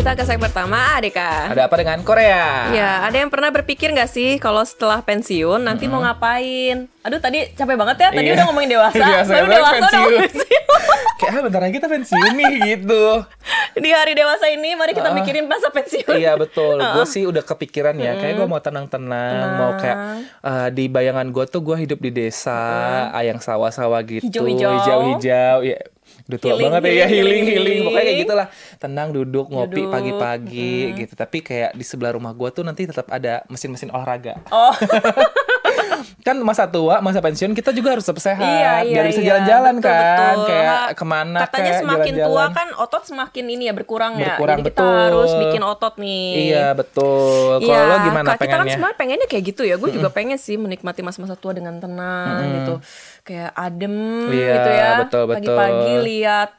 kita ke segmen pertama, Deka. Ada apa dengan Korea? Ya, ada yang pernah berpikir nggak sih kalau setelah pensiun nanti mau ngapain? Aduh, tadi capek banget ya. Tadi udah ngomongin dewasa, baru dewasa udah ngomongin pensiun. Kayak bentar lagi kita pensiun nih gitu. Di hari dewasa ini, mari kita mikirin masa pensiun. Iya betul. Gue sih udah kepikiran ya. Kayak gue mau tenang-tenang, mau kayak di bayangan gue tuh gue hidup di desa, yang sawah-sawah gitu, hijau-hijau. Ya, udah tua banget ya, healing. Pokoknya kayak gitulah. Tenang duduk ngopi pagi-pagi gitu. Tapi kayak di sebelah rumah gue tuh nanti tetap ada mesin-mesin olahraga. Oh. Kan masa tua, masa pensiun kita juga harus tetap sehat, biar bisa jalan-jalan betul. Kayak kemana katanya kayak semakin jalan-jalan. tua kan otot semakin ini ya berkurang ya. Jadi kita betul. harus bikin otot nih. Iya betul. Kalau lo gimana kita kan pengennya? sebenarnya pengennya kayak gitu ya. Gue juga pengen sih menikmati masa-masa tua dengan tenang gitu. Kayak adem gitu ya. Betul. Pagi-pagi lihat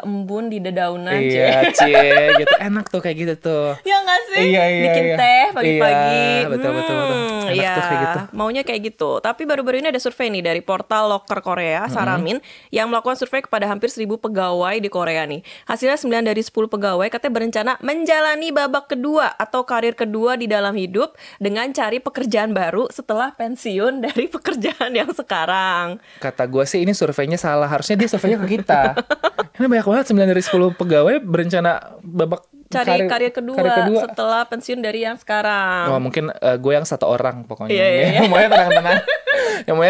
embun di dedaunan. Iya, cie gitu. Enak tuh kayak gitu tuh. Ya nggak sih? Iya. Bikin teh pagi-pagi. Iya, betul. Enak tuh kayak gitu. Maunya kayak gitu. Tapi baru-baru ini ada survei nih dari portal Loker Korea, Saramin, yang melakukan survei kepada hampir 1.000 pegawai di Korea nih. Hasilnya 9 dari 10 pegawai katanya berencana menjalani babak kedua atau karir kedua di dalam hidup dengan cari pekerjaan baru setelah pensiun dari pekerjaan yang sekarang. Kata gue sih ini surveinya salah. Harusnya dia surveinya ke kita. Ini banyak banget 9 dari 10 pegawai berencana babak cari karir kedua setelah pensiun dari yang sekarang. Wah mungkin gue yang satu orang pokoknya. Iya. Yang maunya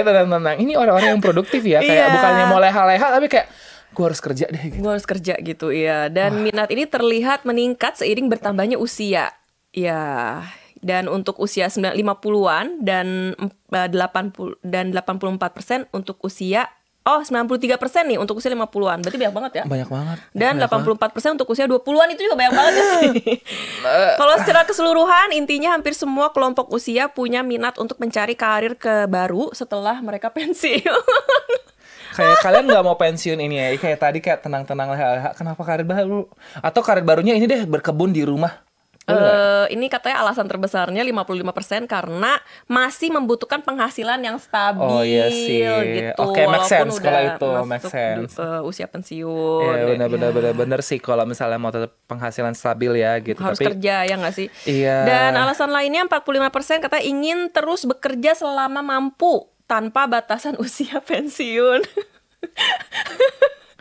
tenang-tenang. Ini orang-orang yang produktif ya. Kayak bukannya mau leha-leha tapi kayak gue harus kerja deh gitu. Gue harus kerja gitu, iya. Dan minat ini terlihat meningkat seiring bertambahnya usia. Ya. Dan untuk usia 50-an dan 84% untuk usia 93% nih untuk usia 50-an. Berarti banyak banget ya? Banyak banget. Dan 84% untuk usia 20-an itu juga banyak banget ya sih. Kalau secara keseluruhan intinya hampir semua kelompok usia punya minat untuk mencari karir baru setelah mereka pensiun. Kayak kalian nggak mau pensiun ini ya? Kayak tadi kayak tenang-tenang leha-leha. Kenapa karir baru? Atau karir barunya ini deh berkebun di rumah? Ini katanya alasan terbesarnya 55% karena masih membutuhkan penghasilan yang stabil. Oh iya sih. Gitu. Oke, make sense udah kalau itu, masuk make sense. usia pensiun. Iya benar sih kalau misalnya mau tetap penghasilan stabil ya gitu. Harus kerja ya nggak sih? Iya. Dan alasan lainnya 45% katanya ingin terus bekerja selama mampu tanpa batasan usia pensiun.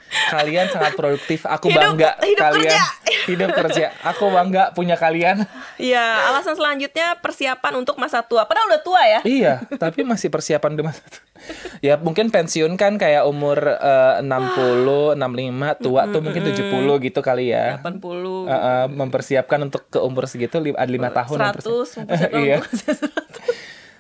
Kalian sangat produktif. Aku bangga kalian hidup kerja. Aku bangga punya kalian. Iya, alasan selanjutnya persiapan untuk masa tua. Padahal udah tua ya. Iya, tapi masih persiapan di masa tua. Ya mungkin pensiun kan kayak umur 60, 65, tua tuh mungkin 70 gitu kali ya. 80. Mempersiapkan untuk ke umur segitu 5 tahun. 100. Iya.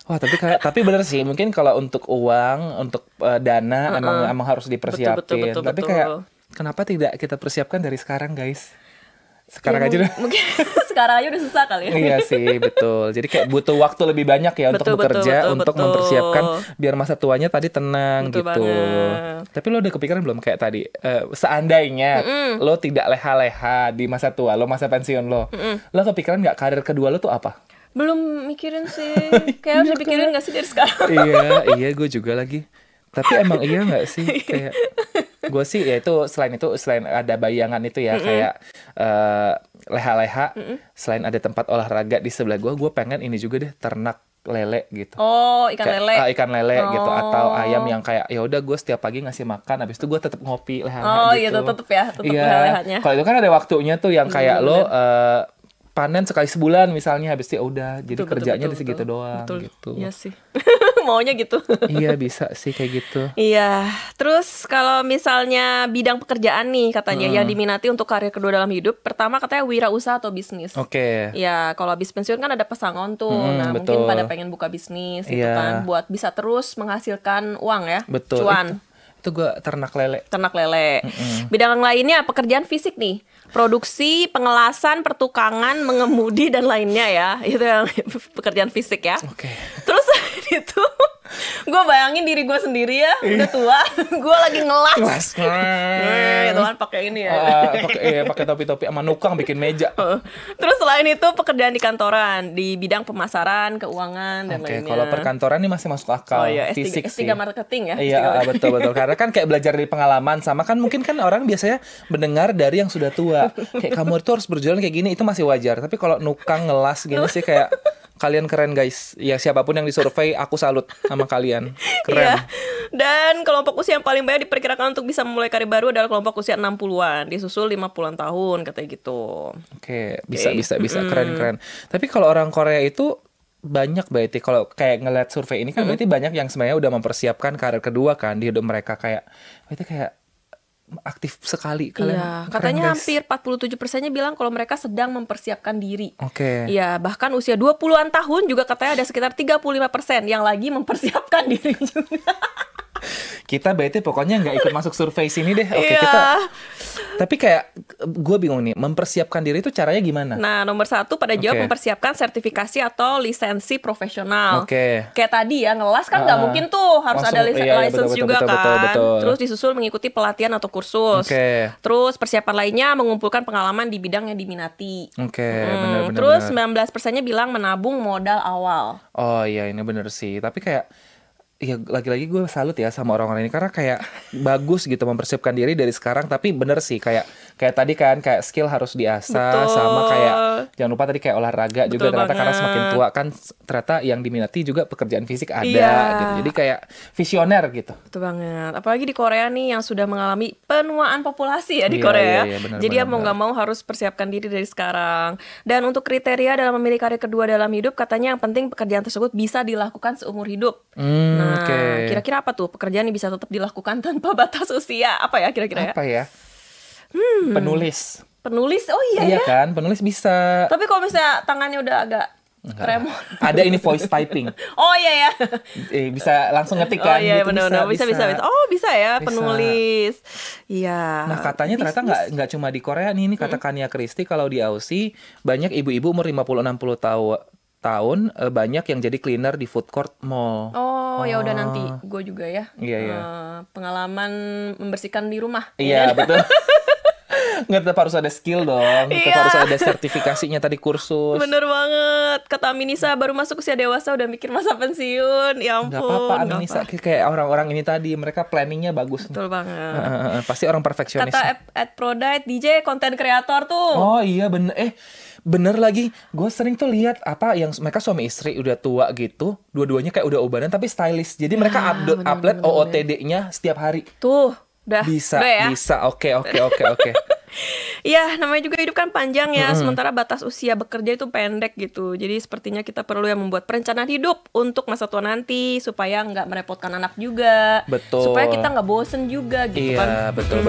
Wah tapi bener sih mungkin kalau untuk uang untuk dana emang harus dipersiapin. Betul. Tapi kayak kenapa tidak kita persiapkan dari sekarang guys? Sekarang aja udah. Mungkin sekarang aja udah susah kali ya. Iya sih betul. Jadi kayak butuh waktu lebih banyak ya untuk bekerja, untuk mempersiapkan biar masa tuanya tadi tenang betul gitu. Banget. Tapi lo udah kepikiran belum kayak tadi seandainya lo tidak leha-leha di masa tua lo, masa pensiun lo kepikiran nggak karir kedua lo tuh apa? Belum mikirin sih. Kayak harus dipikirin gak sih dari sekarang? Iya gue juga lagi. Tapi emang iya gak sih? Kayak gue sih ya itu selain ada bayangan itu ya kayak leha-leha, selain ada tempat olahraga di sebelah gue pengen ini juga deh ternak lele gitu. Oh, ikan lele. Ikan lele gitu atau ayam yang kayak ya udah gue setiap pagi ngasih makan, habis itu gue tetap ngopi leha-leha gitu. Oh iya tetep leha-lehanya. Kalau itu kan ada waktunya tuh yang kayak lo panen sekali sebulan misalnya, habis itu udah jadi kerjanya di segitu doang gitu. Iya sih. Maunya gitu. Iya bisa sih kayak gitu. Iya. Terus kalau misalnya bidang pekerjaan nih katanya yang diminati untuk karir kedua dalam hidup, pertama katanya wirausaha atau bisnis. Oke. Ya kalau habis pensiun kan ada pesangon tuh. Nah betul. mungkin pada pengen buka bisnis gitu kan, buat bisa terus menghasilkan uang ya. Betul. Cuan. Itu gue ternak lele. Bidang lainnya pekerjaan fisik nih. Produksi, pengelasan, pertukangan, mengemudi dan lainnya ya. Itu yang pekerjaan fisik ya. Oke. Terus itu Gue bayangin diri gue sendiri ya, udah tua, gue lagi ngelas. Itu kan pakai ini ya. Pakai topi-topi sama nukang bikin meja. Terus selain itu pekerjaan di kantoran, di bidang pemasaran, keuangan dan lainnya. Kalau perkantoran ini masih masuk akal. Fisik S3 marketing ya. Iya, betul. Karena kan kayak belajar dari pengalaman, sama kan mungkin kan orang biasanya mendengar dari yang sudah tua. Kayak kamu itu harus berjualan kayak gini, itu masih wajar. Tapi kalau nukang ngelas gini sih kayak kalian keren guys. Ya siapapun yang disurvei aku salut sama kalian. Keren. Iya. Dan kelompok usia yang paling banyak diperkirakan untuk bisa memulai karir baru adalah kelompok usia 60-an, disusul 50-an tahun katanya gitu. Oke, bisa. Keren. Tapi kalau orang Korea itu banyak berarti kalau kayak ngeliat survei ini kan berarti banyak yang sebenarnya udah mempersiapkan karir kedua kan di hidup mereka, berarti kayak aktif sekali kalian. Iya, katanya hampir 47%-nya bilang kalau mereka sedang mempersiapkan diri. Oke. Iya, bahkan usia 20-an tahun juga katanya ada sekitar 35% yang lagi mempersiapkan diri juga. Kita berarti pokoknya nggak ikut masuk survei sini deh. Oke, Iya. kita. Tapi kayak gue bingung nih, mempersiapkan diri itu caranya gimana? Nah, nomor 1 pada jawab mempersiapkan sertifikasi atau lisensi profesional. Oke. Kayak tadi ya, ngelas kan nggak mungkin tuh, harus Langsung, ada license juga kan. Betul. Terus disusul mengikuti pelatihan atau kursus. Oke. Terus persiapan lainnya mengumpulkan pengalaman di bidang yang diminati. Oke, benar. Terus 19%-nya bilang menabung modal awal. Oh iya, ini bener sih. Tapi kayak ya lagi-lagi gue salut ya sama orang-orang ini karena kayak bagus gitu mempersiapkan diri dari sekarang. Tapi bener sih kayak tadi kan kayak skill harus diasah. Betul. Sama kayak jangan lupa tadi kayak olahraga juga ternyata banget. karena semakin tua kan ternyata yang diminati juga pekerjaan fisik ada gitu. Jadi kayak visioner gitu. Betul banget. Apalagi di Korea nih yang sudah mengalami penuaan populasi ya di Iya, Korea. iya, benar, Jadi ya mau nggak mau harus persiapkan diri dari sekarang. Dan untuk kriteria dalam memilih karir kedua dalam hidup, katanya yang penting pekerjaan tersebut bisa dilakukan seumur hidup. Nah, kira-kira apa tuh pekerjaan yang bisa tetap dilakukan tanpa batas usia? Apa ya kira-kira ya? Apa ya? Penulis. Oh iya ya. Kan, penulis bisa. Tapi kalau misalnya tangannya udah agak tremor. Ada ini voice typing. Oh iya ya. Bisa langsung ngetik kan. Oh iya gitu, benar. Bisa. Oh bisa ya Bisa. penulis. Iya. Nah katanya ternyata nggak cuma di Korea nih. Ini kata Kania Christie kalau di Aussie banyak ibu-ibu umur 50-60 tahun banyak yang jadi cleaner di food court mall. Oh ya udah nanti gue juga ya. Iya. Pengalaman membersihkan di rumah. Iya betul. Nggak, tetap harus ada skill dong. Tetap harus ada sertifikasinya tadi, kursus. Bener banget. Kata Aminisa baru masuk usia dewasa udah mikir masa pensiun. Ya ampun. Gak apa-apa Aminisa. Kayak orang-orang ini tadi, mereka planningnya bagus. Betul banget. Pasti orang perfeksionis. Kata at Prodite, DJ konten kreator tuh. Oh iya bener. Bener lagi. Gue sering tuh lihat apa yang mereka suami istri udah tua gitu. Dua-duanya kayak udah ubanan tapi stylish. Jadi mereka upload OOTD-nya setiap hari. Tuh. Udah. Bisa. Oke. Ya, namanya juga hidup kan panjang ya. Sementara batas usia bekerja itu pendek gitu. Jadi sepertinya kita perlu yang membuat perencanaan hidup untuk masa tua nanti supaya nggak merepotkan anak juga. Betul. Supaya kita nggak bosen juga gitu kan. Iya, betul.